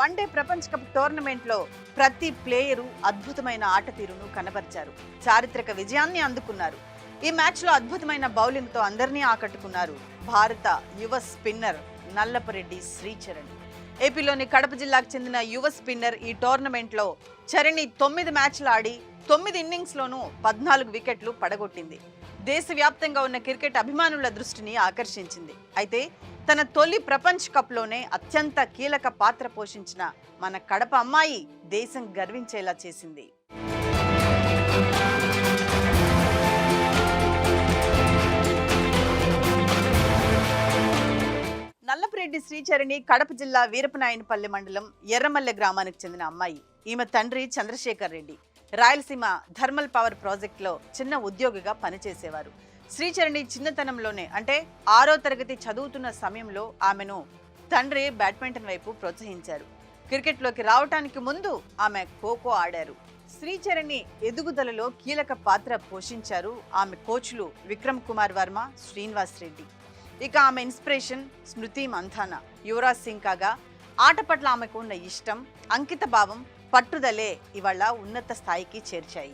One day ప్రపంచ cup టోర్నమెంట్లో ప్రతి ప్లేయరు అద్భుతమైన ఆట తీరును కనబరిచారు. చారిత్రక విజయాన్ని అందుకున్నారు. ఈ మ్యాచ్లో అద్భుతమైన బౌలింగ్తో అందరినీ ఆకట్టుకున్నారు భారత యువ స్పిన్నర్ నల్లపరెడ్డి శ్రీచరణ్. ఏపీలోని కడప జిల్లాకు చెందిన యువ స్పిన్నర్ ఈ టోర్నమెంట్లో చరణి 9 మ్యాచ్లు ఆడి 9 ఇన్నింగ్స్లోనూ 14 వికెట్లు పడగొట్టింది. దేశవ్యాప్తంగా ఉన్న క్రికెట్ అభిమానుల దృష్టిని ఆకర్షించింది. అయితే తన తొలి ప్రపంచ కప్లోనే అత్యంత కీలక పాత్ర పోషించిన మన కడప అమ్మాయి దేశం గర్వించేలా చేసింది. నల్లపరెడ్డి శ్రీచరణి కడప జిల్లా వీరపనాయనపల్లి మండలం ఎర్రమల్లె గ్రామానికి చెందిన అమ్మాయి. ఈమె తండ్రి చంద్రశేఖర్ రెడ్డి రాయలసీమ థర్మల్ పవర్ ప్రాజెక్టులో చిన్న ఉద్యోగిగా పనిచేసేవారు. శ్రీచరణి చిన్నతనంలోనే అంటే 6వ తరగతి చదువుతున్న సమయంలో ఆమెను తండ్రి బ్యాడ్మింటన్ వైపు ప్రోత్సహించారు. క్రికెట్లోకి రావటానికి ముందు ఆమె ఖోఖో ఆడారు. శ్రీచరణి ఎదుగుదలలో కీలక పాత్ర పోషించారు ఆమె కోచ్లు విక్రమ్ కుమార్ వర్మ, శ్రీనివాస్ రెడ్డి. ఇక ఆమె ఇన్స్పిరేషన్ స్మృతి మంథానా, యువరాజ్ సింగ్ కాగా ఆట పట్ల ఆమెకు ఉన్న ఇష్టం, అంకిత భావం, పట్టుదలే ఇవాళ ఉన్నత స్థాయికి చేర్చాయి.